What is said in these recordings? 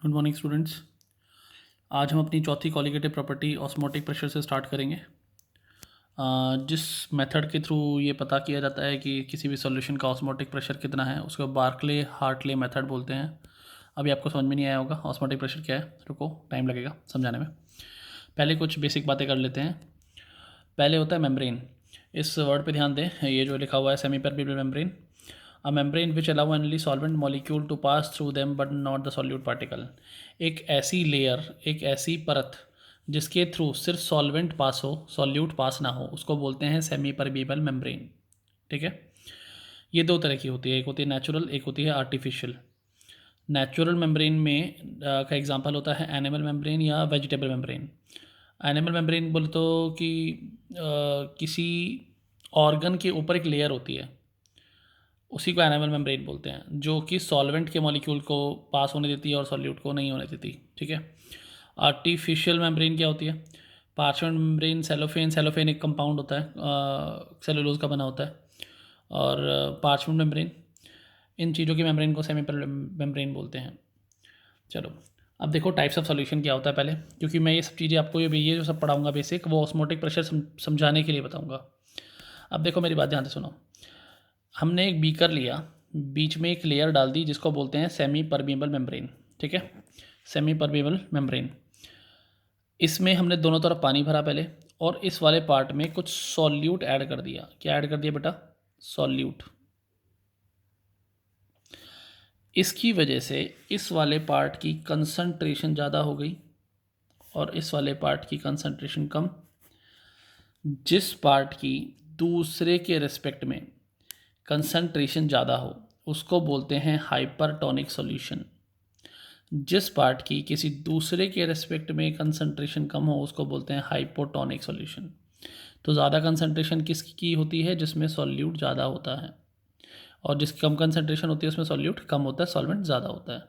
Good morning students. आज हम अपनी चौथी कॉलिगेटिव प्रॉपर्टी ऑस्मोटिक प्रेशर से स्टार्ट करेंगे। जिस मेथड के थ्रू ये पता किया जाता है कि किसी भी सॉल्यूशन का ऑस्मोटिक प्रेशर कितना है उसको बार्कले हार्टले मेथड बोलते हैं। अभी आपको समझ में नहीं आया होगा ऑस्मोटिक प्रेशर क्या है, रुको टाइम लगेगा समझाने में। पहले कुछ बेसिक बातें कर लेते हैं। पहले होता है मेम्ब्रेन। इस वर्ड पे ध्यान दें, ये जो लिखा हुआ है semi permeable membrane. A membrane which allow only solvent molecule to pass through them but not the solute particle. एक ऐसी लेयर, एक ऐसी परत जिसके थ्रू सिर्फ सॉल्वेंट पास हो, सॉल्यूट पास ना हो, उसको बोलते हैं सेमी परमेबल मेम्ब्रेन। ठीक है, ये दो तरह की होती है, एक होती है नेचुरल, एक होती है आर्टिफिशियल। नेचुरल मेम्ब्रेन में का एग्जांपल होता है एनिमल मेम्ब्रेन या वेजिटेबल मेम्ब्रेन। एनिमल मेम्ब्रेन बोले तो कि किसी ऑर्गन के ऊपर एक लेयर होती है, उसी को एनिमल मेम्ब्रेन बोलते हैं, जो कि सॉल्वेंट के मॉलिक्यूल को पास होने देती है और सॉल्यूट को नहीं होने देती। ठीक है। आर्टिफिशियल मेम्ब्रेन क्या होती है? Parchment membrane, cellophane. सेलोफेन एक कंपाउंड होता है, सेलुलोज का बना होता है। और पार्चमेंट मेम्ब्रेन, इन चीज़ों की मेम्ब्रेन को सेमी मेम्ब्रेन बोलते हैं। चलो, अब देखो टाइप्स ऑफ सॉल्यूशन क्या होता है पहले, क्योंकि मैं ये सब चीज़ें आपको ये जो सब पढ़ाऊंगा बेसिक, वो ऑस्मोटिक प्रेशर समझाने के लिए बताऊंगा। अब देखो मेरी बात ध्यान से सुनो। हमने एक बीकर लिया, बीच में एक लेयर डाल दी जिसको बोलते हैं सेमी परमेबल मेम्ब्रेन। ठीक है, सेमी परमेबल मेम्ब्रेन। इसमें हमने दोनों तरफ पानी भरा पहले, और इस वाले पार्ट में कुछ सॉल्यूट ऐड कर दिया। क्या ऐड कर दिया बेटा? सॉल्यूट। इसकी वजह से इस वाले पार्ट की कंसंट्रेशन ज़्यादा हो गई और इस वाले पार्ट की कंसंट्रेशन कम। जिस पार्ट की दूसरे के रिस्पेक्ट में कंसंट्रेशन ज़्यादा हो उसको बोलते हैं हाइपरटोनिक सॉल्यूशन। जिस पार्ट की किसी दूसरे के रिस्पेक्ट में कंसंट्रेशन कम हो उसको बोलते हैं हाइपोटोनिक सॉल्यूशन। तो ज़्यादा कंसंट्रेशन किसकी होती है? जिसमें सॉल्यूट ज़्यादा होता है, और जिसकी कम कंसंट्रेशन होती है उसमें सॉल्यूट कम होता है, सॉल्वेंट ज़्यादा होता है।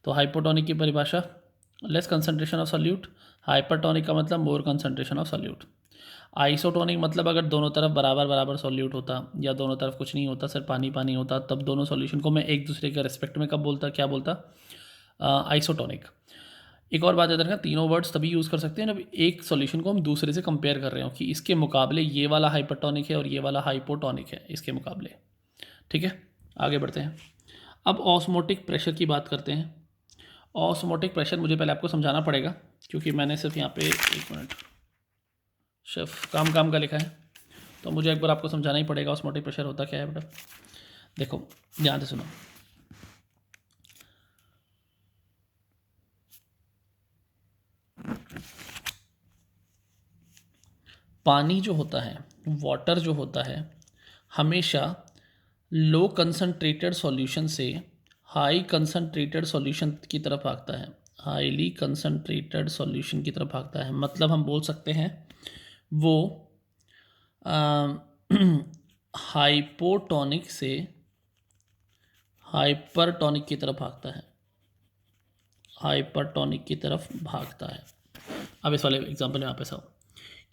तो हाइपोटोनिक की परिभाषा, less concentration of solute. Hypertonic का मतलब मोर कंसंट्रेशन ऑफ सॉल्यूट। आइसोटोनिक मतलब अगर दोनों तरफ बराबर बराबर सॉल्यूट होता, या दोनों तरफ कुछ नहीं होता, सिर्फ पानी पानी होता, तब दोनों सॉल्यूशन को मैं एक दूसरे के रिस्पेक्ट में कब बोलता, क्या बोलता? आइसोटोनिक। एक और बात याद रखना, तीनों वर्ड्स तभी यूज़ कर सकते हैं जब एक सॉल्यूशन को हम दूसरे से कंपेयर कर रहे हो कि इसके मुकाबले ये वाला हाइपरटोनिक है और ये वाला हाइपोटोनिक है इसके मुकाबले। ठीक है, आगे बढ़ते हैं। अब ऑस्मोटिक प्रेशर की बात करते हैं। ऑस्मोटिक प्रेशर मुझे पहले आपको समझाना पड़ेगा, क्योंकि मैंने सिर्फ यहाँ पे, एक मिनट, सिर्फ काम काम का लिखा है, तो मुझे एक बार आपको समझाना ही पड़ेगा ऑस्मोटिक प्रेशर होता क्या है बेटा। देखो ध्यान से सुनो। पानी जो होता है, वाटर जो होता है, हमेशा लो कंसनट्रेटेड सॉल्यूशन से हाई कंसनट्रेटेड सॉल्यूशन की तरफ भागता है, हाईली कंसनट्रेटेड सॉल्यूशन की तरफ भागता है। मतलब हम बोल सकते हैं वो हाइपोटोनिक से हाइपरटोनिक की तरफ भागता है, हाइपरटोनिक की तरफ भागता है। अब इस वाले एग्जांपल में वापस आओ।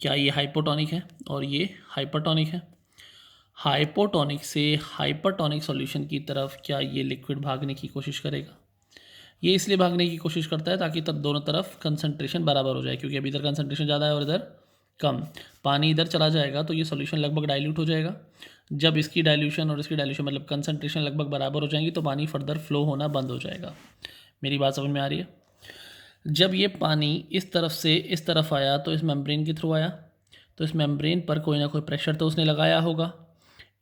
क्या ये हाइपोटोनिक है और ये हाइपरटोनिक है? हाइपोटोनिक से हाइपरटोनिक सॉल्यूशन की तरफ क्या ये लिक्विड भागने की कोशिश करेगा? ये इसलिए भागने की कोशिश करता है ताकि तब दोनों तरफ कंसंट्रेशन बराबर हो जाए, क्योंकि अभी इधर कंसंट्रेशन ज़्यादा है और इधर कम। पानी इधर चला जाएगा तो ये सॉल्यूशन लगभग डाइल्यूट हो जाएगा। जब इसकी डाइल्यूशन और इसकी डाइल्यूशन मतलब कंसंट्रेशन लगभग बराबर हो जाएंगी तो पानी फर्दर फ्लो होना बंद हो जाएगा। मेरी बात समझ में आ रही है? जब ये पानी इस तरफ से इस तरफ आया तो इस मेम्ब्रेन के थ्रू आया, तो इस मेम्ब्रेन पर कोई ना कोई प्रेशर तो उसने लगाया होगा।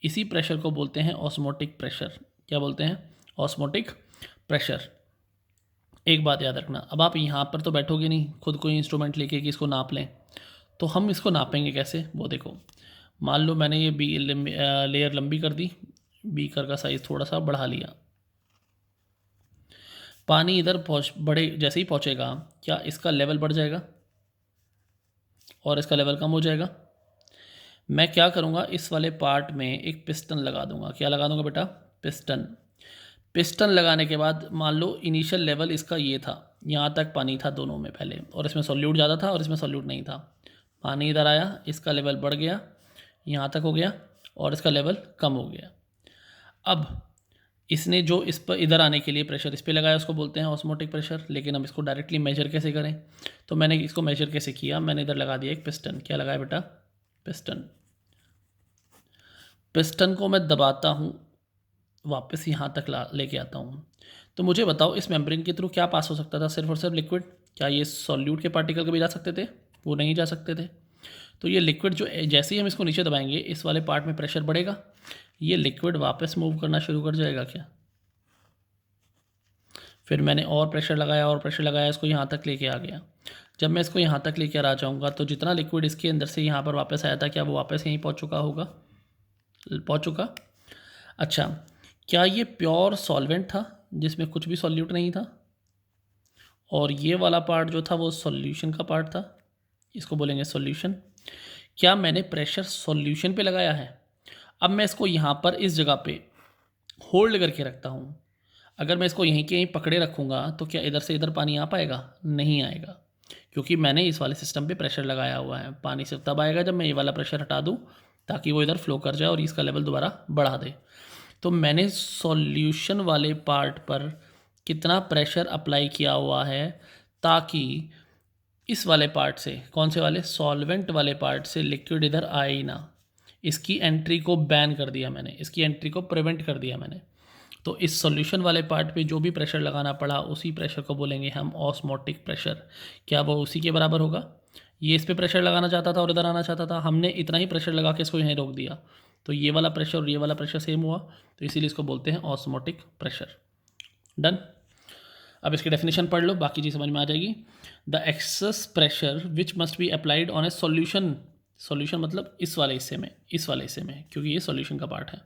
इसी प्रेशर को बोलते हैं ऑस्मोटिक प्रेशर। क्या बोलते हैं? Osmotic pressure. एक बात याद रखना, अब आप यहाँ पर तो बैठोगे नहीं खुद कोई इंस्ट्रूमेंट लेके कि इसको नाप लें, तो हम इसको नापेंगे कैसे? वो देखो, मान लो मैंने ये लेयर लंबी कर दी, बीकर का साइज़ थोड़ा सा बढ़ा लिया। पानी इधर बड़े जैसे ही पहुँचेगा, क्या इसका लेवल बढ़ जाएगा और इसका लेवल कम हो जाएगा? मैं क्या करूँगा, इस वाले पार्ट में एक पिस्टन लगा दूंगा। क्या लगा दूंगा बेटा? पिस्टन। पिस्टन लगाने के बाद मान लो इनिशियल लेवल इसका ये था, यहाँ तक पानी था दोनों में पहले, और इसमें सॉल्यूट ज़्यादा था और इसमें सॉल्यूट नहीं था। पानी इधर आया, इसका लेवल बढ़ गया, यहाँ तक हो गया, और इसका लेवल कम हो गया। अब इसने जो इस पर इधर आने के लिए प्रेशर इस पर लगाया उसको बोलते हैं ऑस्मोटिक प्रेशर। लेकिन हम इसको डायरेक्टली मेजर कैसे करें, तो मैंने इसको मेजर कैसे किया, मैंने इधर लगा दिया एक पिस्टन। क्या लगाया बेटा, पिस्टन। पिस्टन को मैं दबाता हूँ, वापस यहाँ तक लेके आता हूँ। तो मुझे बताओ इस मेम्ब्रेन के थ्रू क्या पास हो सकता था, सिर्फ और सिर्फ लिक्विड। क्या ये सॉल्यूट के पार्टिकल कभी जा सकते थे, वो नहीं जा सकते थे। तो ये लिक्विड जो जैसे ही हम इसको नीचे दबाएंगे इस वाले पार्ट में प्रेशर बढ़ेगा, ये लिक्विड वापस मूव करना शुरू कर जाएगा क्या। फिर मैंने और प्रेशर लगाया और प्रेशर लगाया, इसको यहाँ तक लेके आ गया। जब मैं इसको यहाँ तक लेकर आ जाऊँगा तो जितना लिक्विड इसके अंदर से यहाँ पर वापस आया था, क्या वो वापस यहीं पहुँच चुका होगा, पहुँच चुका। अच्छा, क्या ये प्योर सॉल्वेंट था जिसमें कुछ भी सॉल्यूट नहीं था, और ये वाला पार्ट जो था वो सॉल्यूशन का पार्ट था, इसको बोलेंगे सॉल्यूशन। क्या मैंने प्रेशर सॉल्यूशन पे लगाया है, अब मैं इसको यहाँ पर इस जगह पे होल्ड करके रखता हूँ। अगर मैं इसको यहीं के यहीं पकड़े रखूँगा तो क्या इधर से इधर पानी आ पाएगा, नहीं आएगा, क्योंकि मैंने इस वाले सिस्टम पे प्रेशर लगाया हुआ है। पानी सिर्फ तब आएगा जब मैं ये वाला प्रेशर हटा दूँ ताकि वो इधर फ्लो कर जाए और इसका लेवल दोबारा बढ़ा दे। तो मैंने सॉल्यूशन वाले पार्ट पर कितना प्रेशर अप्लाई किया हुआ है ताकि इस वाले पार्ट से, कौन से वाले, सॉल्वेंट वाले पार्ट से लिक्विड इधर आए ही ना। इसकी एंट्री को बैन कर दिया मैंने, इसकी एंट्री को प्रिवेंट कर दिया मैंने। तो इस सॉल्यूशन वाले पार्ट पे जो भी प्रेशर लगाना पड़ा उसी प्रेशर को बोलेंगे हम ऑस्मोटिक प्रेशर। क्या वो उसी के बराबर होगा। ये इस पर प्रेशर लगाना चाहता था और इधर आना चाहता था, हमने इतना ही प्रेशर लगा के इसको यहीं रोक दिया, तो ये वाला प्रेशर और ये वाला प्रेशर सेम हुआ, तो इसीलिए इसको बोलते हैं ऑस्मोटिक प्रेशर। डन। अब इसकी डेफिनेशन पढ़ लो, बाकी चीज़ समझ में आ जाएगी। The excess pressure which must be applied on A solution, solution मतलब इस वाले हिस्से में, इस वाले हिस्से में, क्योंकि ये सॉल्यूशन का पार्ट है।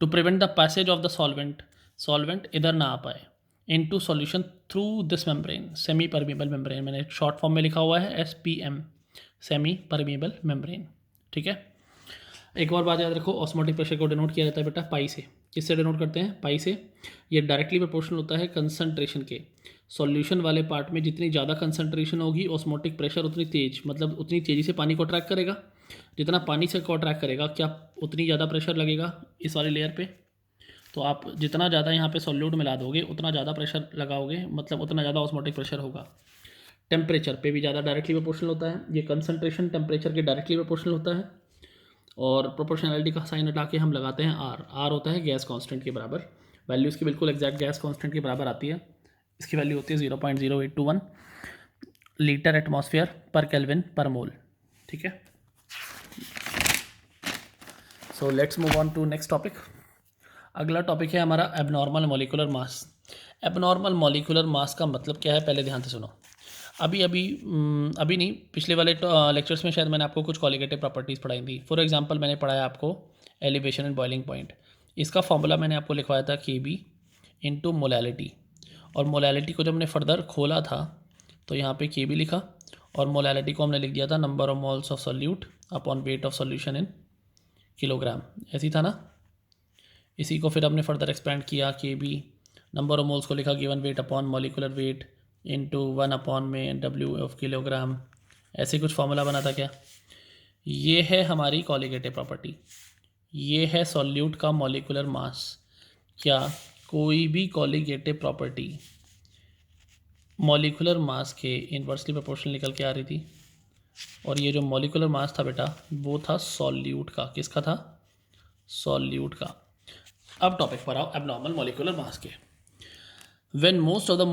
To prevent the passage of the solvent, solvent इधर ना आ पाए, into solution through this membrane, semi permeable membrane. मैंने शॉर्ट फॉर्म में लिखा हुआ है SPM, सेमी परमिएबल मेम्ब्रेन। ठीक है। एक और बात याद रखो, ऑस्मोटिक प्रेशर को डिनोट किया जाता है बेटा पाई से। किससे डिनोट करते हैं, पाई से। ये डायरेक्टली प्रोपोर्शनल होता है कंसंट्रेशन के। सॉल्यूशन वाले पार्ट में जितनी ज़्यादा कंसंट्रेशन होगी ऑस्मोटिक प्रेशर उतनी तेज, मतलब उतनी तेज़ी से पानी को अट्रैक्ट करेगा। जितना पानी से को अट्रैक्ट करेगा क्या उतनी ज़्यादा प्रेशर लगेगा इस वाली लेयर पे। तो आप जितना ज़्यादा यहाँ पे सॉल्यूट मिला दोगे उतना ज़्यादा प्रेशर लगाओगे, मतलब उतना ज़्यादा ऑस्मोटिक प्रेशर होगा। टेम्परेचर पे भी ज़्यादा डायरेक्टली प्रोपोर्शनल होता है, ये कंसंट्रेशन टेम्परेचर के डायरेक्टली प्रोपोर्शनल होता है। और प्रोपोर्शनैलिटी का साइन हटा के हम लगाते हैं R होता है गैस कांस्टेंट के बराबर। वैल्यू इसकी बिल्कुल एग्जैक्ट गैस कांस्टेंट के बराबर आती है। इसकी वैल्यू होती है 0.0821 लीटर एटमॉस्फेयर पर केल्विन पर मोल। ठीक है। So let's move on to next topic. अगला टॉपिक है हमारा abnormal molecular mass. Abnormal molecular mass का मतलब क्या है, पहले ध्यान से सुनो। अभी नहीं, पिछले वाले लेक्चर्स में शायद मैंने आपको कुछ क्वालिटेटिव प्रॉपर्टीज़ पढ़ाई थी। फॉर एग्जांपल मैंने पढ़ाया आपको एलिवेशन एंड बॉइलिंग पॉइंट। इसका फॉर्मूला मैंने आपको लिखवाया था KB इंटू मोलैलिटी, और मोलैलिटी को जब हमने फर्दर खोला था तो यहाँ पे KB लिखा, और मोलैलिटी को हमने लिख दिया था number of moles of solute upon weight of solution in kilogram. ऐसी था ना। इसी को फिर हमने फर्दर एक्सपेंड किया, KB नंबर ऑफ मोल्स को लिखा given weight upon molecular weight into 1 upon में W ऑफ किलोग्राम। ऐसे कुछ फॉर्मूला बना था क्या। ये है हमारी कॉलिगेटिव प्रॉपर्टी, ये है सॉल्यूट का मॉलिक्यूलर मास। क्या कोई भी कॉलिगेटिव प्रॉपर्टी मॉलिक्यूलर मास के इन्वर्सली प्रोपोर्शनल निकल के आ रही थी, और ये जो मॉलिक्यूलर मास था बेटा वो था सॉल्यूट का। किसका था, सॉल्यूट का। अब टॉपिक पर आओ एबनॉर्मल मॉलिक्यूलर मास के। When most of the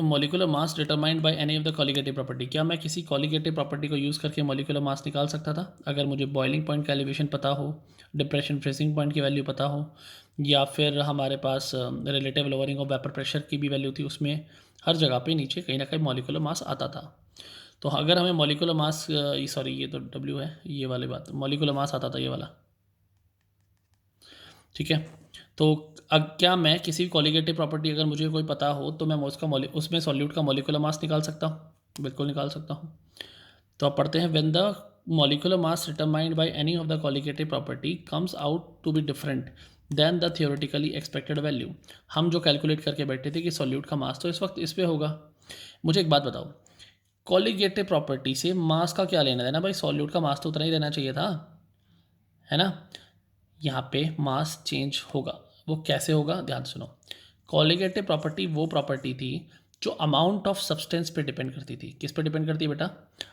molecular mass determined by any of the colligative property, क्या मैं किसी colligative property को यूज़ करके molecular mass निकाल सकता था। अगर मुझे boiling point का एलिवेशन पता हो, डिप्रेशन फ्रीजिंग पॉइंट की वैल्यू पता हो, या फिर हमारे पास relative lowering of vapour pressure की भी वैल्यू थी, उसमें हर जगह पे नीचे कहीं ना कहीं मोलिकुलर मास आता था। तो अगर हमें मोलिकुलर मास, सॉरी ये तो W है, ये वाली बात, मोलिकुलर मास आता था ये वाला। ठीक है। तो क्या मैं किसी कॉलिगेटिव प्रॉपर्टी अगर मुझे कोई पता हो तो मैं उसमें सॉल्यूट का मॉलिक्यूलर मास निकाल सकता हूँ, बिल्कुल निकाल सकता हूँ। तो आप पढ़ते हैं when the molecular mass determined by any of the colligative property comes out to be different than the theoretically expected value. हम जो कैलकुलेट करके बैठे थे कि सॉल्यूट का मास तो इस वक्त इस पे होगा। मुझे एक बात बताओ, कॉलिगेटिव प्रॉपर्टी से मास का क्या लेना देना भाई, सॉल्यूट का मास तो उतना ही देना चाहिए था, है ना। यहाँ पे मास चेंज होगा, वो कैसे होगा, ध्यान सुनो। कॉलिगेटिव प्रॉपर्टी वो प्रॉपर्टी थी जो अमाउंट ऑफ सब्सटेंस पे डिपेंड करती थी। किस पे डिपेंड करती है बेटा?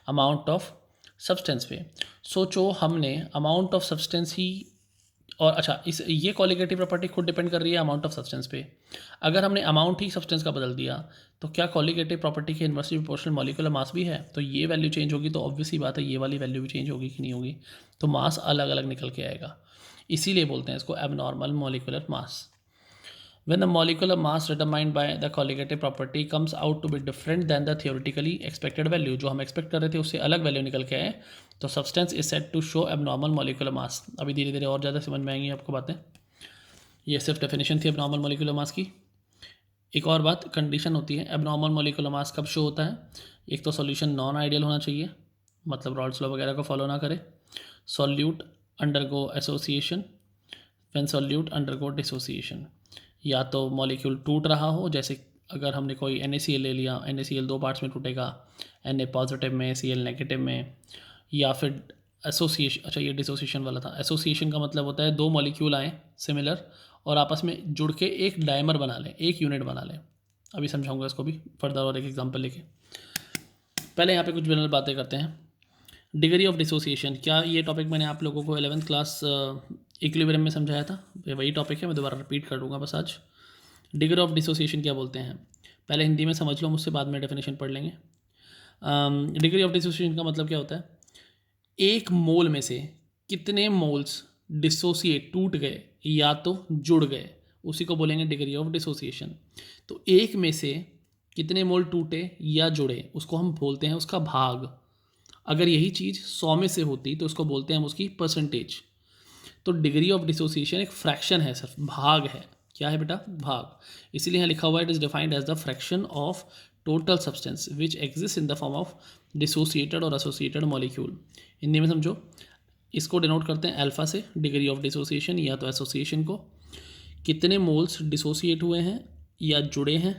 अमाउंट ऑफ सब्सटेंस पे। सोचो हमने अमाउंट ऑफ सब्सटेंस ही, और अच्छा इस ये कॉलिगेटिव प्रॉपर्टी खुद डिपेंड कर रही है अमाउंट ऑफ सब्सटेंस पे। अगर हमने अमाउंट ही सब्सटेंस का बदल दिया तो क्या कॉलिगेटिव प्रॉपर्टी के इन्वर्सली प्रोपोर्शनल मॉलिक्यूलर मास भी है? तो ये वैल्यू चेंज होगी तो ऑब्वियस ही बात है ये वाली वैल्यू भी चेंज होगी कि नहीं होगी? तो मास अलग अलग निकल के आएगा, इसीलिए बोलते हैं इसको abnormal molecular mass. When the molecular mass determined by the colligative property comes out to be different than the theoretically expected value, जो हम एक्सपेक्ट कर रहे थे उससे अलग वैल्यू निकल के आए, तो substance is said to show abnormal molecular mass. अभी धीरे धीरे और ज़्यादा समझ में आएंगी आपको बातें। ये सिर्फ डेफिनेशन थी एबनॉर्मल मॉलिक्यूलर मास की। एक और बात, कंडीशन होती है एबनॉर्मल मॉलिक्यूलर मास कब शो होता है? एक तो सॉल्यूशन नॉन आइडियल होना चाहिए, मतलब रॉल्स लॉ वगैरह को फॉलो ना करे। Solute undergo association, when solute undergo dissociation, या तो मॉलिक्यूल टूट रहा हो, जैसे अगर हमने कोई NaCl ले लिया, NaCl दो पार्ट्स में टूटेगा, Na पॉजिटिव में, Cl नेगेटिव में, या फिर एसोसिएशन। अच्छा ये डिसोसिएशन वाला था। एसोसिएशन का मतलब होता है दो मॉलिक्यूल आए सिमिलर और आपस में जुड़ के एक डायमर बना लें, एक यूनिट बना लें। अभी समझाऊंगा इसको भी फर्दर और एक एग्जांपल लेके। पहले यहाँ पे कुछ जनरल बातें करते हैं। डिग्री ऑफ डिसोसिएशन, क्या ये टॉपिक मैंने आप लोगों को 11th क्लास इक्विलिब्रियम में समझाया था? वही टॉपिक है, मैं दोबारा रिपीट कर दूंगा बस आज। डिग्री ऑफ डिसोसिएशन क्या बोलते हैं, पहले हिंदी में समझ लो मुझसे, बाद में डेफिनेशन पढ़ लेंगे। डिग्री ऑफ डिसोसिएशन का मतलब क्या होता है? एक मोल में से कितने मोल्स डिसोसिएट, टूट गए या तो जुड़ गए, उसी को बोलेंगे डिग्री ऑफ डिसोसिएशन। तो एक में से कितने मोल टूटे या जुड़े उसको हम बोलते हैं उसका भाग। अगर यही चीज़ 100 में से होती तो उसको बोलते हैं हम उसकी परसेंटेज। तो डिग्री ऑफ डिसोसिएशन एक फ्रैक्शन है, सिर्फ भाग है। क्या है बेटा? भाग। इसीलिए यहाँ लिखा हुआ है it is defined as the fraction of total substance which exist in the form of dissociated और एसोसिएटेड मॉलिक्यूल। हिंदी में समझो, इसको डिनोट करते हैं अल्फा से, डिग्री ऑफ डिसोसिएशन या तो एसोसिएशन को। कितने मोल्स डिसोसिएट हुए हैं या जुड़े हैं,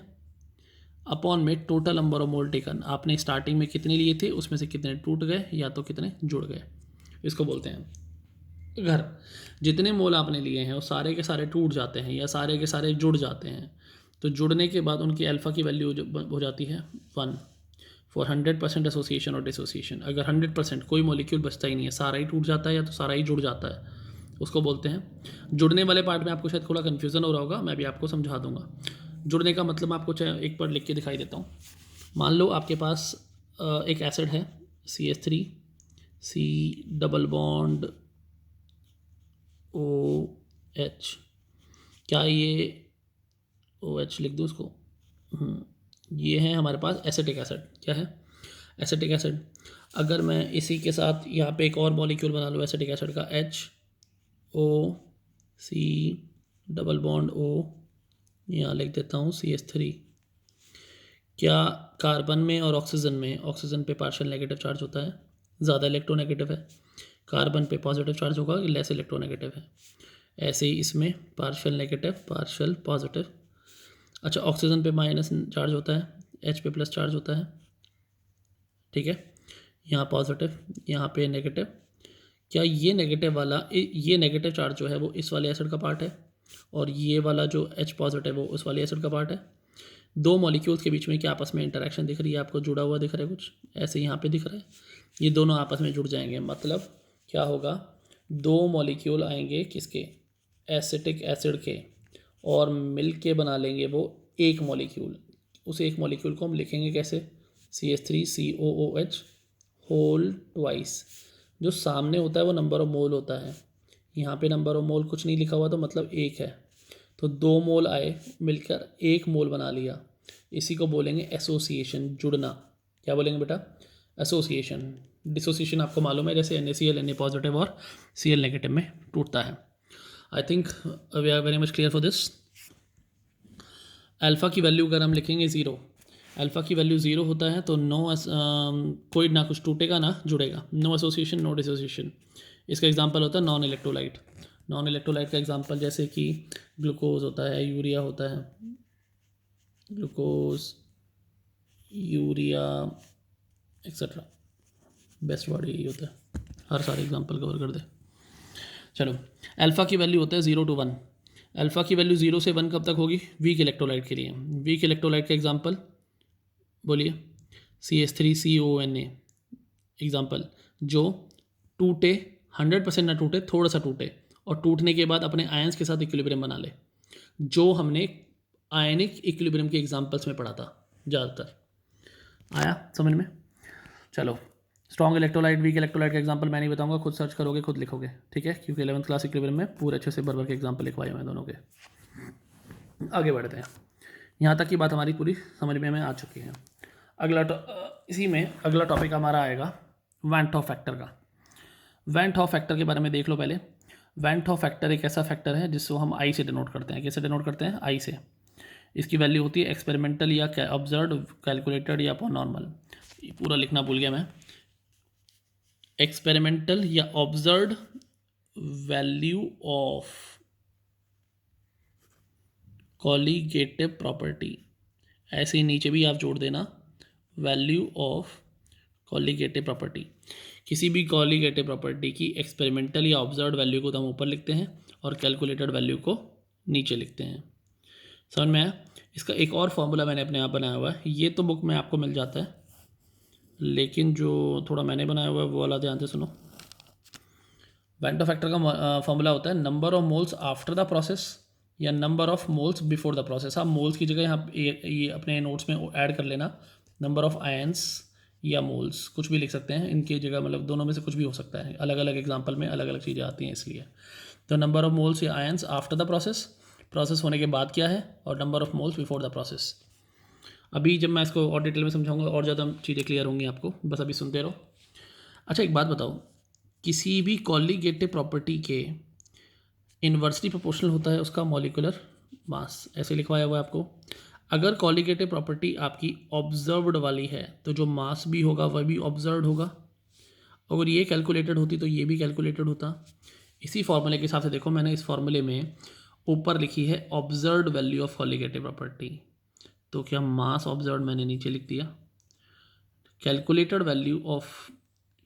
अपॉन में total number of mole taken, आपने स्टार्टिंग में कितने लिए थे उसमें से कितने टूट गए या तो कितने जुड़ गए, इसको बोलते हैं घर। जितने मोल आपने लिए हैं वो सारे के सारे टूट जाते हैं या सारे के सारे जुड़ जाते हैं, तो जुड़ने के बाद उनकी अल्फ़ा की वैल्यू हो जाती है 1 फॉर 100% एसोसिएशन और डिसोसिएशन। अगर 100% कोई मॉलिक्यूल बचता ही नहीं है, सारा ही टूट जाता है या तो सारा ही जुड़ जाता है, उसको बोलते हैं। जुड़ने वाले पार्ट में आपको शायद थोड़ा कन्फ्यूज़न हो रहा होगा, मैं भी आपको समझा दूंगा। जुड़ने का मतलब आपको चाहे एक बार लिख के दिखाई देता हूँ। मान लो आपके पास एक एसिड है CH3, C double bond OH। क्या ये OH लिख दूँ उसको? ये है हमारे पास एसिटिक एसिड। क्या है? Acetic acid. अगर मैं इसी के साथ यहाँ पे एक और मॉलिक्यूल बना लूँ एसिटिक एसिड का, HOC डबल बॉन्ड O, यहाँ लिख देता हूँ CH3। क्या कार्बन में और ऑक्सीजन में, ऑक्सीजन पे पार्शियल नेगेटिव चार्ज होता है, ज़्यादा इलेक्ट्रोनेगेटिव है, कार्बन पे पॉजिटिव चार्ज होगा, लेस इलेक्ट्रोनेगेटिव है। ऐसे ही इसमें पार्शियल नेगेटिव, पार्शियल पॉजिटिव। अच्छा, ऑक्सीजन पे माइनस चार्ज होता है, H पे प्लस चार्ज होता है, ठीक है, यहाँ पॉजिटिव, यहाँ पे नेगेटिव। क्या ये नेगेटिव वाला, ये नेगेटिव चार्ज जो है वो इस वाले एसिड का पार्ट है, और ये वाला जो H पॉजिटिव वो उस वाले एसिड का पार्ट है। दो मॉलिक्यूल्स के बीच में क्या आपस में इंटरेक्शन दिख रही है आपको? जुड़ा हुआ दिख रहा है कुछ ऐसे, यहाँ पे दिख रहा है, ये दोनों आपस में जुड़ जाएंगे। मतलब क्या होगा? दो मॉलिक्यूल आएंगे किसके? एसिटिक एसिड के, और मिल के बना लेंगे वो एक मॉलिक्यूल। उस एक मॉलिक्यूल को हम लिखेंगे कैसे? CH3COOH whole twice. जो सामने होता है वो नंबर ऑफ मोल होता है, यहाँ पे नंबर ऑफ मोल कुछ नहीं लिखा हुआ तो मतलब एक है, तो दो मोल आए मिलकर एक मोल बना लिया, इसी को बोलेंगे एसोसिएशन, जुड़ना। क्या बोलेंगे बेटा? एसोसिएशन। डिसोसिएशन आपको मालूम है, जैसे NaCl Na पॉजिटिव और Cl नेगेटिव में टूटता है। I think we are very much clear for this. Alpha की वैल्यू अगर हम लिखेंगे 0, अल्फ़ा की वैल्यू 0 होता है तो कोई ना कुछ टूटेगा ना जुड़ेगा, नो एसोसिएशन नो डिसोसिएशन। इसका एग्जांपल होता है नॉन इलेक्ट्रोलाइट। नॉन इलेक्ट्रोलाइट का एग्जांपल जैसे कि ग्लूकोज होता है, यूरिया होता है, glucose, urea etcetera, best word यही होता है, हर सारे एग्जांपल कवर कर दे। चलो, अल्फ़ा की वैल्यू होता है 0 to 1, अल्फ़ा की वैल्यू 0 से 1 कब तक होगी? वीक इलेक्ट्रोलाइट के लिए। वीक इलेक्ट्रोलाइट का एग्जांपल बोलिए। CH3CONA एग्जांपल, जो टूटे, 100% ना टूटे, थोड़ा सा टूटे और टूटने के बाद अपने आयंस के साथ इक्विलिब्रियम बना ले, जो हमने आयनिक इक्विलिब्रियम के एग्जांपल्स में पढ़ा था ज़्यादातर। आया समझ में? चलो, स्ट्रॉन्ग इलेक्ट्रोलाइट, वीक इलेक्ट्रोलाइट का एग्जांपल मैं नहीं बताऊंगा, खुद सर्च करोगे, खुद लिखोगे, ठीक है? क्योंकि 11th क्लास इक्विलिब्रियम में पूरे अच्छे से भर के एग्जांपल लिखवाए हुए हैं दोनों के। आगे बढ़ते हैं, यहाँ तक की बात हमारी पूरी समझ में हमें आ चुकी है। इसी में अगला टॉपिक हमारा आएगा वैन टॉप फैक्टर का। वैन टॉप फैक्टर के बारे में देख लो पहले। वैन टॉप फैक्टर एक ऐसा फैक्टर है जिसको हम आई से डिनोट करते हैं। कैसे डिनोट करते हैं? आई से। इसकी वैल्यू होती है एक्सपेरिमेंटल या ऑब्जर्व, कैलकुलेटेड या अपॉन नॉर्मल। पूरा लिखना भूल गया मैं। एक्सपेरिमेंटल या observe value of colligative property, ऐसे ही नीचे भी आप जोड़ देना, वैल्यू ऑफ कॉलीगेटिव प्रॉपर्टी। किसी भी कॉलीगेटिव प्रॉपर्टी की एक्सपेरिमेंटल या ऑब्जर्व वैल्यू को तो हम ऊपर लिखते हैं और कैलकुलेटेड वैल्यू को नीचे लिखते हैं। समझ में आया? इसका एक और फॉर्मूला मैंने अपने आप बनाया हुआ है, ये तो बुक में आपको मिल जाता है, लेकिन जो थोड़ा मैंने बनाया हुआ है वो वाला ध्यान से सुनो। वैन टॉप फैक्टर का फॉर्मूला होता है number of moles after the process या number of moles before the process. आप मोल्स की जगह यहाँ ये अपने नोट्स में ऐड कर लेना, नंबर ऑफ आयंस या मोल्स, कुछ भी लिख सकते हैं इनकी जगह, मतलब दोनों में से कुछ भी हो सकता है, अलग अलग एग्जाम्पल में अलग अलग चीज़ें आती हैं इसलिए। तो नंबर ऑफ मोल्स या ions after the process, process होने के बाद क्या है, और number of moles before the process. अभी जब मैं इसको और डिटेल में समझाऊंगा और ज़्यादा चीज़ें क्लियर होंगी आपको, बस अभी सुनते रहो। अच्छा एक बात बताओ, किसी भी कॉलीगेटिव प्रॉपर्टी के इन्वर्सली प्रोपोर्शनल होता है उसका मॉलिक्यूलर मास, ऐसे लिखवाया हुआ है आपको। अगर कॉलीगेटिव प्रॉपर्टी आपकी ऑब्जर्व्ड वाली है तो जो मास भी होगा वह भी ऑब्जर्व्ड होगा। अगर ये कैलकुलेटेड होती तो ये भी कैलकुलेटेड होता। इसी फॉर्मूले के हिसाब से देखो, मैंने इस फॉर्मूले में ऊपर लिखी है observed value of colligative property, तो क्या मास ऑब्जर्व्ड मैंने नीचे लिख दिया, calculated value of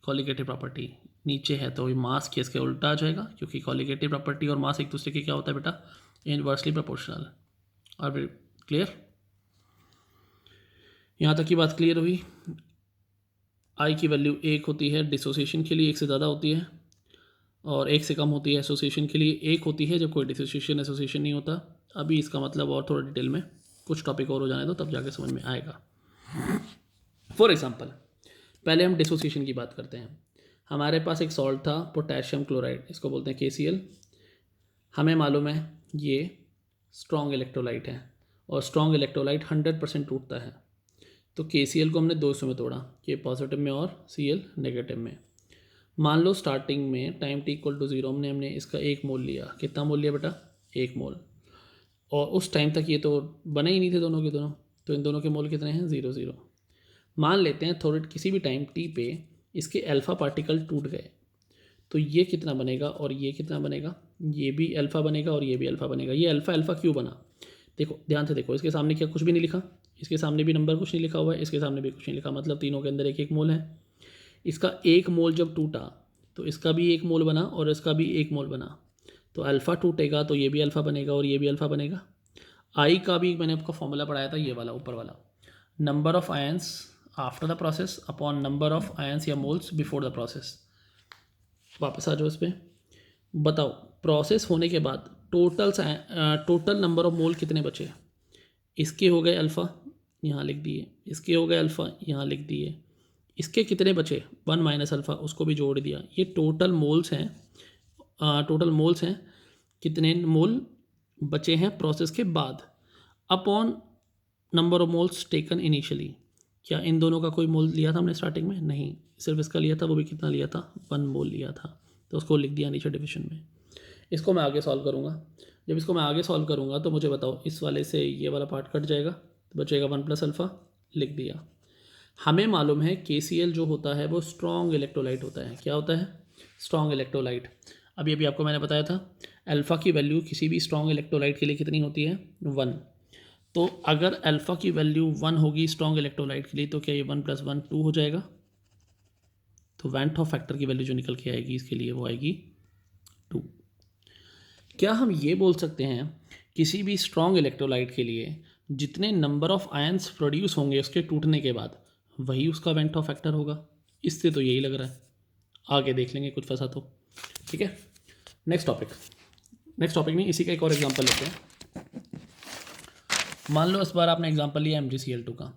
colligative property नीचे है, तो ये मास केस के उल्टा आ जाएगा, क्योंकि कॉलीगेटिव प्रॉपर्टी और मास एक दूसरे के क्या होता है बेटा, इनवर्सली प्रोपोर्शनल। और फिर क्लियर, यहाँ तक की बात क्लियर हुई। आई की वैल्यू 1 होती है डिसोसिएशन के लिए, 1 से ज़्यादा होती है, और 1 से कम होती है एसोसिएशन के लिए। 1 होती है जब कोई डिसोसिएशन एसोसिएशन नहीं होता। अभी इसका मतलब और थोड़ा डिटेल में कुछ टॉपिक और हो जाने दो, तब जाके समझ में आएगा। फॉर एग्जाम्पल, पहले हम डिसोसिएशन की बात करते हैं। हमारे पास एक सॉल्ट था पोटेशियम क्लोराइड, इसको बोलते हैं KCl। हमें मालूम है ये स्ट्रॉन्ग इलेक्ट्रोलाइट है और स्ट्रॉन्ग इलेक्ट्रोलाइट 100% टूटता है। तो KCl को हमने 200 में तोड़ा, K पॉजिटिव में और Cl नेगेटिव में। मान लो स्टार्टिंग में टाइम t=0 हमने इसका 1 मोल लिया। कितना मोल लिया बेटा? 1 मोल। और उस टाइम तक ये तो बने ही नहीं थे दोनों के दोनों, तो इन दोनों के मोल कितने हैं? 0 0। मान लेते हैं थोड़े किसी भी टाइम t पे इसके अल्फ़ा पार्टिकल टूट गए, तो ये कितना बनेगा और ये कितना बनेगा? ये भी अल्फ़ा बनेगा और ये भी अल्फ़ा बनेगा। ये अल्फ़ा अल्फ़ा क्यों बना? देखो ध्यान से देखो, इसके सामने क्या कुछ भी नहीं लिखा, इसके सामने भी नंबर कुछ नहीं लिखा हुआ है, इसके सामने भी कुछ नहीं लिखा, मतलब तीनों के अंदर एक एक मोल है। इसका 1 मोल जब टूटा तो इसका भी 1 मोल बना और इसका भी 1 मोल बना, तो अल्फ़ा टूटेगा तो ये भी अल्फ़ा बनेगा और ये भी अल्फ़ा बनेगा। आई का भी मैंने आपको फॉर्मूला पढ़ाया था, ये वाला ऊपर वाला, number of ions after the process upon number of ions या मोल्स बिफोर द प्रोसेस। वापस आ जाओ इस पर, बताओ प्रोसेस होने के बाद टोटल नंबर ऑफ मोल कितने बचे? इसके हो गए अल्फ़ा, यहाँ लिख दिए, इसके हो गए अल्फ़ा, यहाँ लिख दिए, इसके कितने बचे? 1 माइनस अल्फ़ा, उसको भी जोड़ दिया। ये टोटल मोल्स हैं, टोटल मोल्स हैं, कितने मोल बचे हैं प्रोसेस के बाद, upon number of moles taken initially. क्या इन दोनों का कोई मोल लिया था हमने स्टार्टिंग में? नहीं, सिर्फ इसका लिया था, वो भी कितना लिया था? 1 मोल लिया था, तो उसको लिख दिया नीचे डिविजन में। इसको मैं आगे सॉल्व करूँगा। जब इसको मैं आगे सॉल्व करूँगा तो मुझे बताओ, इस वाले से ये वाला पार्ट कट जाएगा तो बचेगा 1 प्लस अल्फ़ा, लिख दिया। हमें मालूम है KCl जो होता है वो स्ट्रॉन्ग इलेक्ट्रोलाइट होता है। क्या होता है? Strong electrolyte. अभी अभी आपको मैंने बताया था अल्फ़ा की वैल्यू किसी भी स्ट्रॉन्ग इलेक्ट्रोलाइट के लिए कितनी होती है? 1। तो अगर अल्फ़ा की वैल्यू 1 होगी स्ट्रॉन्ग इलेक्ट्रोलाइट के लिए, तो क्या ये 1 + 1 2 हो जाएगा? तो वैन टॉप फैक्टर की वैल्यू जो निकल के आएगी इसके लिए वो आएगी 2। क्या हम ये बोल सकते हैं किसी भी स्ट्रॉन्ग इलेक्ट्रोलाइट के लिए जितने नंबर ऑफ आयंस प्रोड्यूस होंगे उसके टूटने के बाद वही उसका वेंट ऑफ फैक्टर होगा? इससे तो यही लग रहा है, आगे देख लेंगे कुछ फंसा तो। ठीक है, नेक्स्ट टॉपिक नहीं, इसी का एक और एग्जांपल लेते हैं। मान लो इस बार आपने एग्जांपल लिया MgCl2 का।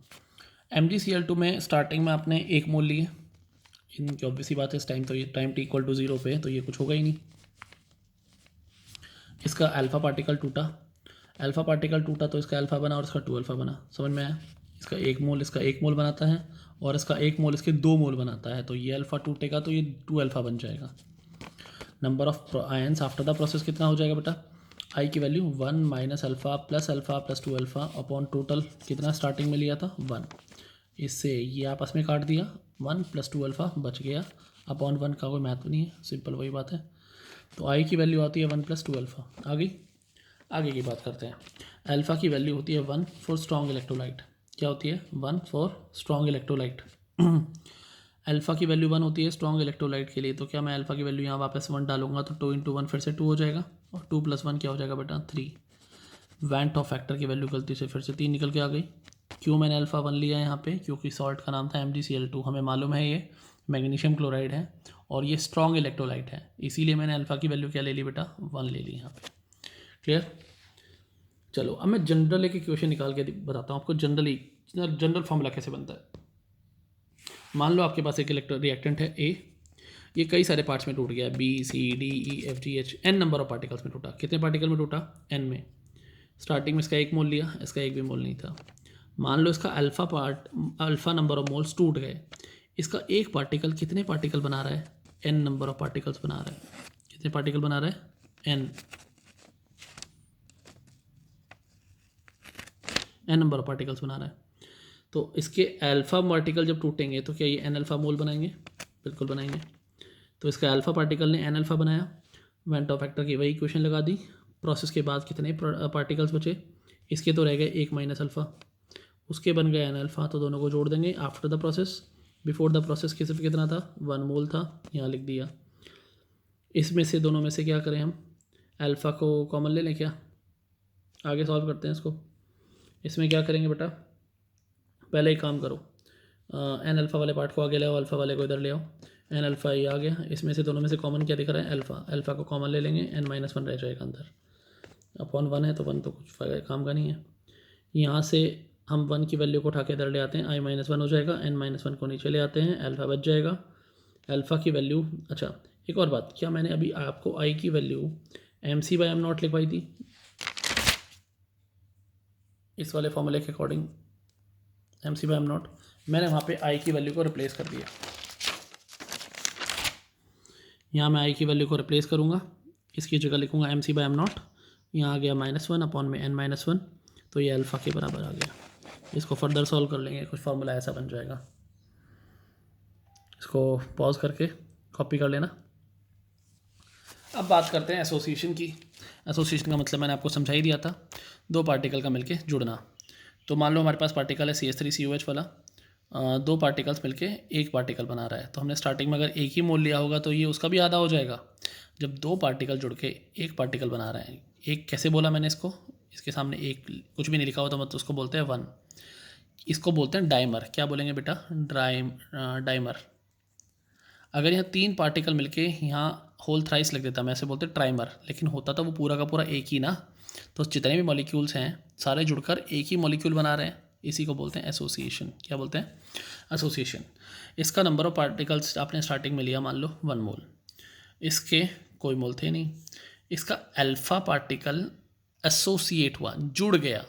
MgCl2 में स्टार्टिंग में आपने 1 मोल लिए, इनकी ऑब्वियसली बात है इस टाइम तो ये टाइम t = 0 पे तो ये कुछ होगा ही नहीं। इसका अल्फ़ा पार्टिकल टूटा तो इसका अल्फ़ा बना और इसका 2 अल्फ़ा बना, समझ में आया? इसका 1 मोल इसका 1 मोल बनाता है और इसका 1 मोल इसके 2 मोल बनाता है, तो ये अल्फ़ा टूटेगा तो ये 2 अल्फ़ा बन जाएगा। Number of ions after the process कितना हो जाएगा बेटा? आई की value 1 - alpha plus 2 alpha upon total कितना स्टार्टिंग में लिया था 1। इससे ये आपस में काट दिया, 1 + 2 अल्फ़ा बच गया, अपॉन 1 का कोई महत्व नहीं है, सिंपल वही बात है। तो आई की वैल्यू आती है 1 + 2 अल्फ़ा। आगे की बात करते हैं। अल्फ़ा की वैल्यू होती है 1 फॉर स्ट्रॉन्ग इलेक्ट्रोलाइट। क्या होती है? 1 फॉर स्ट्रॉन्ग इलेक्ट्रोलाइट। अल्फ़ा की वैल्यू 1 होती है स्ट्रॉन्ग इलेक्ट्रोलाइट के लिए, तो क्या मैं अल्फ़ा की वैल्यू यहाँ वापस 1 डालूंगा तो 2 × 1 फिर से 2 हो जाएगा और 2 + 1 क्या हो जाएगा बेटा 3। वेंट ऑफ फैक्टर की वैल्यू गलती से फिर से 3 निकल के आ गई। क्यों मैंने अल्फ़ा 1 लिया यहाँ पे? क्योंकि सॉल्ट का नाम था MgCl2, हमें मालूम है ये मैग्नीशियम क्लोराइड है और ये स्ट्रॉन्ग इलेक्ट्रोलाइट है, इसीलिए मैंने अल्फ़ा की वैल्यू क्या ले ली बेटा 1 ले ली यहाँ पे। क्लियर? चलो अब मैं जनरल एक क्वेश्चन निकाल के बताता हूँ आपको जनरल फॉर्मूला कैसे बनता है। मान लो आपके पास एक रिएक्टेंट है A, ये कई सारे पार्ट्स में टूट गया, B C D E F G H n number of particles में टूटा। कितने पार्टिकल में टूटा? n में। स्टार्टिंग में इसका 1 मोल लिया, इसका 1 भी मोल नहीं था। मान लो इसका अल्फ़ा नंबर ऑफ मोल्स टूट गए, इसका एक पार्टिकल कितने पार्टिकल बना रहा है? n नंबर ऑफ पार्टिकल्स बना रहा है। कितने पार्टिकल बना रहा है? n नंबर ऑफ पार्टिकल्स बना रहा है। तो इसके अल्फ़ा पार्टिकल जब टूटेंगे तो क्या ये n अल्फ़ा मोल बनाएंगे? बिल्कुल बनाएंगे। तो इसका अल्फ़ा पार्टिकल ने n अल्फ़ा बनाया, वेंट ऑफ फैक्टर की वही इक्वेशन लगा दी। प्रोसेस के बाद कितने पार्टिकल्स बचे? इसके तो रह गए 1 - अल्फ़ा, उसके बन गए n अल्फ़ा, तो दोनों को जोड़ देंगे after the process. Before the process कितना था? 1 मोल था, यहाँ लिख दिया। इसमें से दोनों में से क्या करें हम? अल्फ़ा को कॉमन ले लें क्या? आगे सॉल्व करते हैं इसको। इसमें क्या करेंगे बेटा? पहले एक काम करो, n अल्फ़ा वाले पार्ट को आगे ले आओ, अल्फ़ा वाले को इधर ले आओ। n अल्फ़ा ये आ गया, इसमें से दोनों में से कॉमन क्या दिख रहा है? अल्फ़ा को कॉमन ले लेंगे, n - 1 रह जाएगा अंदर, अपॉन 1 है तो 1 तो कुछ काम का नहीं है। यहाँ से हम 1 की वैल्यू को उठा के इधर ले आते हैं, i - 1 हो जाएगा, n - 1 को नीचे ले आते हैं, अल्फ़ा बच जाएगा। अल्फ़ा की वैल्यू, अच्छा एक और बात, क्या मैंने अभी आपको i की वैल्यू mc/m0 लिखवाई थी? इस वाले फॉर्मूले के अकॉर्डिंग mc/m0 मैंने वहाँ पे i की वैल्यू को रिप्लेस कर दिया। यहाँ मैं i की वैल्यू को रिप्लेस करूँगा, इसकी जगह लिखूँगा mc/m0, यहाँ आ गया -1 अपॉन में n - 1, तो ये अल्फ़ा के बराबर आ गया। इसको फर्दर सॉल्व कर लेंगे, कुछ फार्मूला ऐसा बन जाएगा। इसको पॉज करके कॉपी कर लेना। अब बात करते हैं एसोसिएशन की। एसोसिएशन का मतलब मैंने आपको समझा ही दिया था, दो पार्टिकल का मिलके जुड़ना। तो मान लो हमारे पास पार्टिकल है CH3COH वाला, दो पार्टिकल्स मिलके एक पार्टिकल बना रहा है, तो हमने स्टार्टिंग में अगर एक ही मोल लिया होगा तो ये उसका भी आधा हो जाएगा। जब दो पार्टिकल जुड़ के एक पार्टिकल बना रहे हैं, एक कैसे बोला मैंने इसको, इसके सामने एक कुछ भी नहीं लिखा हो तो मतलब उसको बोलते हैं 1। इसको बोलते हैं डाइमर। क्या बोलेंगे बेटा? डाइमर। अगर यहाँ 3 पार्टिकल मिलके यहाँ होल थ्राइस लिख देता मैं, ऐसे बोलते ट्राइमर, लेकिन होता तो वो पूरा का पूरा एक ही ना। तो जितने भी मॉलिक्यूल्स हैं सारे जुड़कर एक ही मॉलिक्यूल बना रहे हैं, इसी को बोलते हैं एसोसिएशन। क्या बोलते हैं? एसोसिएशन। इसका नंबर ऑफ पार्टिकल्स आपने स्टार्टिंग में लिया मान लो 1 मोल, इसके कोई मोल थे नहीं, इसका अल्फ़ा पार्टिकल एसोसिएट हुआ, जुड़ गया।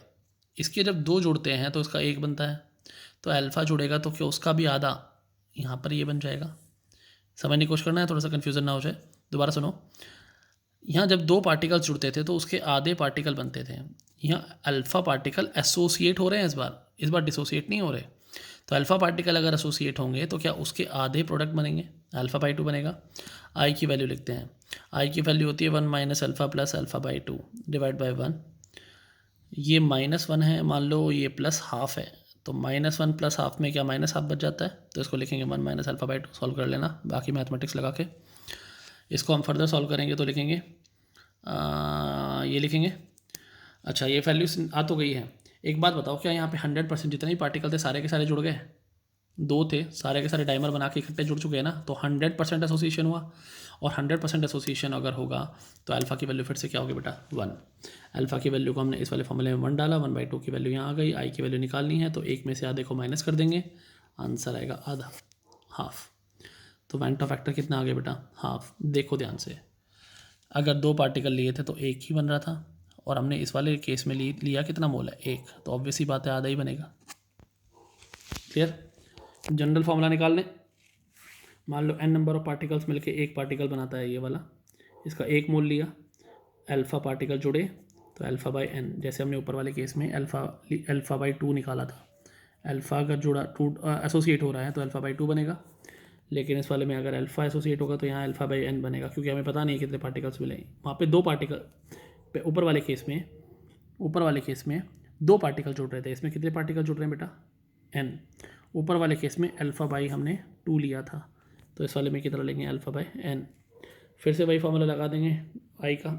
इसके जब दो जुड़ते हैं तो इसका एक बनता है, तो अल्फ़ा जुड़ेगा तो क्या उसका भी आधा यहाँ पर ये बन जाएगा। समझने की कोशिश करना है, थोड़ा सा कन्फ्यूज़न ना हो जाए। दोबारा सुनो, यहाँ जब दो पार्टिकल्स जुड़ते थे तो उसके आधे पार्टिकल बनते थे। यहाँ अल्फ़ा पार्टिकल एसोसिएट हो रहे हैं, इस बार डिसोसिएट नहीं हो रहे। तो अल्फ़ा पार्टिकल अगर एसोसिएट होंगे तो क्या उसके आधे प्रोडक्ट बनेंगे, अल्फ़ा/2 बनेगा। आई की वैल्यू लिखते हैं, आई की वैल्यू होती है 1 - अल्फ़ा प्लस अल्फ़ा/2 डिवाइड बाई 1। ये -1 है, मान लो ये +½ है, तो -1 + ½ में क्या -½ बच जाता है, तो इसको लिखेंगे 1 - अल्फ़ा/2। सॉल्व कर लेना बाकी मैथमेटिक्स लगा के। इसको हम फर्दर सॉल्व करेंगे तो लिखेंगे ये लिखेंगे। अच्छा, ये वैल्यू आ तो गई है। एक बात बताओ, क्या यहाँ पे 100% जितने भी पार्टिकल थे सारे के सारे जुड़ गए? 2 थे, सारे के सारे डाइमर बना के इकट्ठे जुड़ चुके हैं ना, तो 100% एसोसिएशन हुआ। और 100% एसोसिएशन अगर होगा तो अल्फ़ा की वैल्यू फिर से क्या होगी बेटा? 1। अल्फ़ा की वैल्यू को हमने इस वाले फॉर्मूले में 1 डाला, 1/2 की वैल्यू यहाँ आ गई। आई की वैल्यू निकालनी है तो एक में से आधे को माइनस कर देंगे, आंसर आएगा आधा, हाफ। तो वेंटा फैक्टर कितना आ गया बेटा? हाफ। देखो ध्यान से, अगर 2 पार्टिकल लिए थे तो एक ही बन रहा था, और हमने इस वाले केस में लिया कितना मोल है? 1, तो ऑब्वियस ही बात है आधा ही बनेगा। क्लियर? जनरल फॉर्मूला निकाल लें। मान लो n नंबर ऑफ पार्टिकल्स मिलके एक पार्टिकल बनाता है ये वाला, इसका 1 मोल लिया, अल्फ़ा पार्टिकल जुड़े तो अल्फ़ा बाई n, जैसे हमने ऊपर वाले केस में अल्फ़ा बाई 2 निकाला था। अल्फ़ा अगर जुड़ा एसोसिएट हो रहा है तो अल्फ़ा बाई 2 बनेगा, लेकिन इस वाले में अगर अल्फ़ा एसोसिएट होगा तो यहाँ अल्फ़ा बाई n बनेगा, क्योंकि हमें पता नहीं है कितने पार्टिकल्स मिले। वहाँ पे 2 पार्टिकल, ऊपर वाले केस में 2 पार्टिकल जुड़ रहे थे, इसमें कितने पार्टिकल जुड़ रहे हैं बेटा? n। ऊपर वाले केस में अल्फ़ा बाई हमने 2 लिया था, तो इस वाले में कितना लेंगे? Alpha by n। फिर से वही फॉर्मूला लगा देंगे आई का,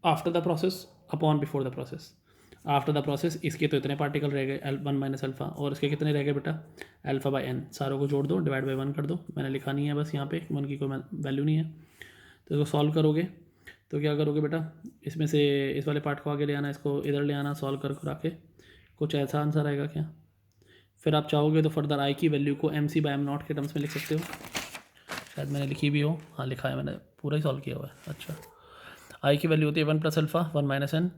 after the process upon before the process. After the process इसके तो इतने पार्टिकल रह गए 1 माइनस अल्फ़ा, और इसके कितने रह गए बेटा? Alpha by n। सारों को जोड़ दो, डिवाइड बाई 1 कर दो, मैंने लिखा नहीं है बस, यहाँ पे 1 की कोई वैल्यू नहीं है। तो इसको सॉल्व करोगे तो क्या करोगे बेटा? इसमें से इस वाले पार्ट को आगे ले आना, इसको इधर ले आना, सॉल्व कर कर आके कुछ ऐसा आंसर आएगा क्या? फिर आप चाहोगे तो फर्दर आई की वैल्यू को MC बाई M0 के टर्म्स में लिख सकते हो, शायद मैंने लिखी भी हो। हाँ लिखा है, मैंने पूरा ही सॉल्व किया हुआ है। अच्छा, आई की वैल्यू होती है 1 प्लस अल्फ़ा 1 माइनस n।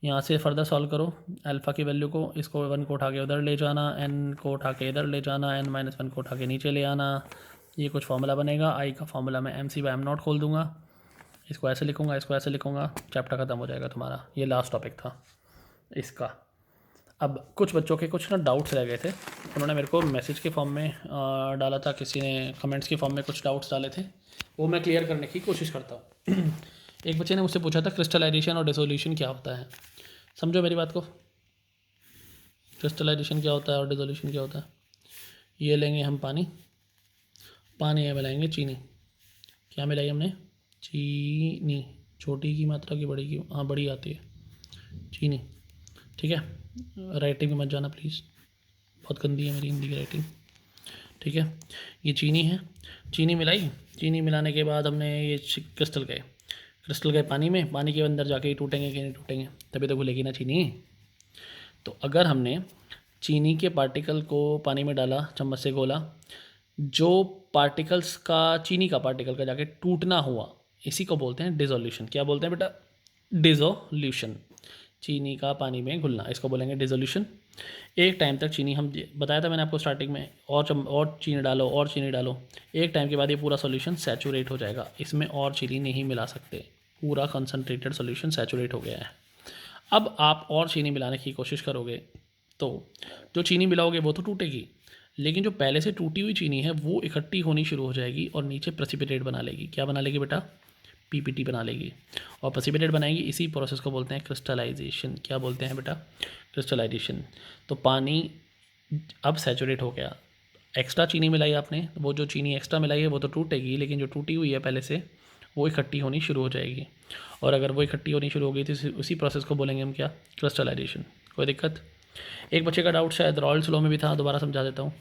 यहाँ से फर्दर सॉल्व करो, अल्फ़ा की वैल्यू को, इसको 1 को उठा के उधर ले जाना, n को उठा के इधर ले जाना, n माइनस 1 को उठा के नीचे ले आना, ये कुछ फार्मूला बनेगा। आई का फार्मूला मैं MC बाई M0 खोल दूंगा, इसको ऐसे लिखूंगा, इसको ऐसे लिखूंगा, चैप्टर ख़त्म हो जाएगा तुम्हारा। ये लास्ट टॉपिक था इसका। अब कुछ बच्चों के कुछ ना डाउट्स रह गए थे, उन्होंने मेरे को मैसेज के फॉर्म में डाला था, किसी ने कमेंट्स के फॉर्म में कुछ डाउट्स डाले थे, वो मैं क्लियर करने की कोशिश करता हूँ। एक बच्चे ने मुझसे पूछा था क्रिस्टलाइजेशन और डिसोल्यूशन क्या होता है। समझो मेरी बात को, क्रिस्टलाइजेशन क्या होता है और डिसोल्यूशन क्या होता है। ये लेंगे हम पानी में मिलाएंगे चीनी। क्या मिलाई हमने? चीनी। छोटी की मात्रा की बड़ी की? हाँ बड़ी आती है, चीनी। ठीक है, राइटिंग में मत जाना प्लीज़, बहुत गंदी है मेरी हिंदी की राइटिंग। ठीक है, ये चीनी है, चीनी मिलाई, चीनी मिलाने के बाद हमने ये क्रिस्टल गए पानी में, पानी के अंदर जाके ही टूटेंगे कि नहीं टूटेंगे? तभी तो घुलेगी ना चीनी। तो अगर हमने चीनी के पार्टिकल को पानी में डाला, चम्मच से घोला, जो पार्टिकल्स का, चीनी का पार्टिकल का जाके टूटना हुआ, इसी को बोलते हैं डिसोल्यूशन। क्या बोलते हैं बेटा? डिसोल्यूशन। चीनी का पानी में घुलना, इसको बोलेंगे डिसोल्यूशन। एक टाइम तक चीनी, हम बताया था मैंने आपको स्टार्टिंग में, और चीनी डालो, और चीनी डालो, एक टाइम के बाद ये पूरा सॉल्यूशन सैचुरेट हो जाएगा, इसमें और चीनी नहीं मिला सकते, पूरा कंसनट्रेटेड सॉल्यूशन सैचुरेट हो गया है। अब आप और चीनी मिलाने की कोशिश करोगे तो जो चीनी मिलाओगे वो तो टूटेगी, लेकिन जो पहले से टूटी हुई चीनी है वो इकट्ठी होनी शुरू हो जाएगी और नीचे प्रेसिपिटेट बना लेगी। क्या बना लेगी बेटा? PPT बना लेगी, और प्रेसिपिटेट बनाएगी। इसी प्रोसेस को बोलते हैं क्रिस्टलाइजेशन। क्या बोलते हैं बेटा? क्रिस्टलाइजेशन। तो पानी अब सैचुरेट हो गया, एक्स्ट्रा चीनी मिलाई आपने, वो जो चीनी एक्स्ट्रा मिलाई है वो तो टूटेगी, लेकिन जो टूटी हुई है पहले से वो इकट्ठी होनी शुरू हो जाएगी, और अगर वो इकट्ठी होनी शुरू हो गई तो उसी प्रोसेस को बोलेंगे हम क्या? क्रिस्टलाइजेशन। कोई दिक्कत? एक बच्चे का डाउट शायद रॉयल्स लॉ में भी था, दोबारा समझा देता हूँ।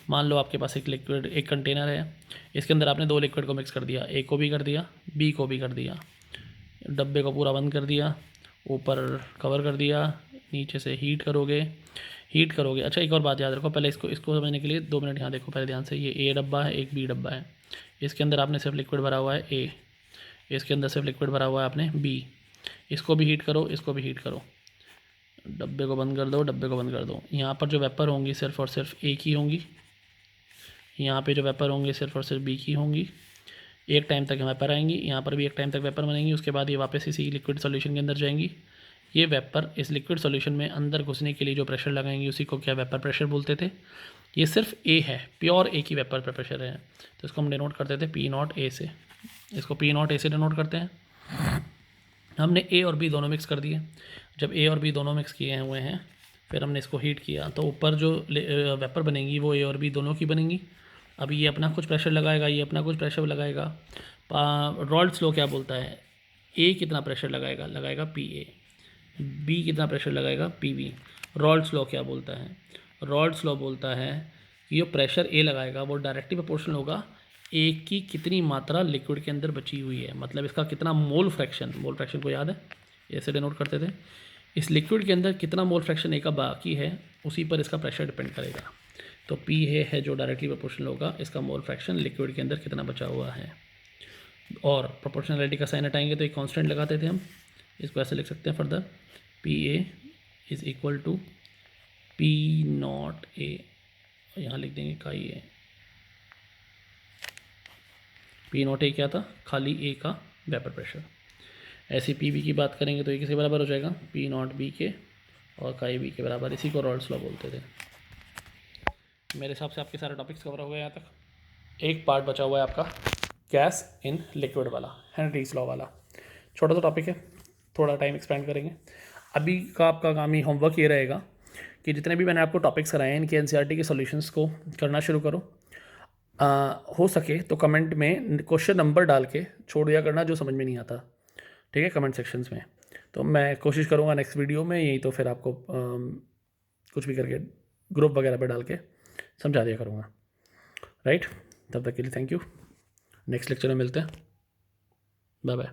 मान लो आपके पास एक लिक्विड, एक कंटेनर है, इसके अंदर आपने 2 लिक्विड को मिक्स कर दिया, ए को भी कर दिया, बी को भी कर दिया, डब्बे को पूरा बंद कर दिया, ऊपर कवर कर दिया, नीचे से हीट करोगे। अच्छा एक और बात याद रखो, पहले इसको समझने के लिए 2 मिनट यहाँ देखो पहले ध्यान से। ये ए डब्बा है, एक बी डब्बा है, इसके अंदर आपने सिर्फ लिक्विड भरा हुआ है ए, इसके अंदर सिर्फ लिक्विड भरा हुआ है आपने बी। इसको भी हीट करो, इसको भी हीट करो, डब्बे को बंद कर दो, डब्बे को बंद कर दो। यहाँ पर जो वेपर होंगी सिर्फ और सिर्फ ए की होंगी, यहाँ पे जो वेपर होंगे सिर्फ और सिर्फ बी की होंगी। एक टाइम तक वेपर आएंगी, यहाँ पर भी एक टाइम तक वेपर बनेंगी, उसके बाद ये वापस इसी लिक्विड सॉल्यूशन के अंदर जाएंगी। ये वेपर इस लिक्विड सॉल्यूशन में अंदर घुसने के लिए जो प्रेशर लगाएंगे उसी को क्या वेपर प्रेशर बोलते थे। ये सिर्फ ए है, प्योर ए की वेपर प्रेशर है, तो इसको हम डिनोट करते थे P0 A से, इसको P0 A से डिनोट करते हैं। हमने ए और बी दोनों मिक्स कर दिए, जब ए और बी दोनों मिक्स किए हुए हैं फिर हमने इसको हीट किया, तो ऊपर जो वेपर बनेंगी वो ए और बी दोनों की बनेंगी। अब ये अपना कुछ प्रेशर लगाएगा, ये अपना कुछ प्रेशर लगाएगा। रॉल्स लॉ क्या बोलता है? ए कितना प्रेशर लगाएगा पी ए, बी कितना प्रेशर लगाएगा पी बी। रॉल्ड्स लॉ क्या बोलता है? रॉल्ड्स लॉ बोलता है कि जो प्रेशर ए लगाएगा वो डायरेक्टली प्रोपोर्शनल होगा ए की कितनी मात्रा लिक्विड के अंदर बची हुई है, मतलब इसका कितना मोल फ्रैक्शन को याद है, ऐसे डिनोट करते थे। इस लिक्विड के अंदर कितना मोल फ्रैक्शन ए का बाकी है उसी पर इसका प्रेशर डिपेंड करेगा। तो पी ए है जो डायरेक्टली प्रोपोर्शनल होगा, इसका मोल फ्रैक्शन लिक्विड के अंदर कितना बचा हुआ है। और प्रोपोर्शनलिटी का साइन हटाएंगे तो एक कांस्टेंट लगाते थे हम, इसको ऐसे लिख सकते हैं further, P A is equal to P naught A, यहाँ लिख देंगे काई ए। पी नॉट ए क्या था? खाली ए का वेपर प्रेशर। ऐसी पी बी की बात करेंगे तो ये किसके बराबर हो जाएगा? पी नॉट बी के और काई बी के बराबर। इसी को रॉल्ड्स लॉ बोलते थे। मेरे हिसाब से आपके सारे टॉपिक्स कवर हो गए यहाँ तक। एक पार्ट बचा हुआ है आपका गैस इन लिक्विड वाला, हेनरीज लॉ वाला। छोटा सा टॉपिक है, थोड़ा टाइम एक्सपेंड करेंगे। अभी का आपका काम ही होमवर्क ये रहेगा कि जितने भी मैंने आपको टॉपिक्स कराए हैं इनके एनसीईआरटी के सॉल्यूशंस को करना शुरू करो। हो सके तो कमेंट में क्वेश्चन नंबर डाल के छोड़ दिया करना जो समझ में नहीं आता, ठीक है, कमेंट सेक्शंस में। तो मैं कोशिश करूँगा नेक्स्ट वीडियो में यही तो फिर आपको कुछ भी करके ग्रुप वगैरह पे डाल के समझा दिया करूँगा, राइट। तब तक के लिए थैंक यू, नेक्स्ट लेक्चर में मिलते हैं, बाय बाय।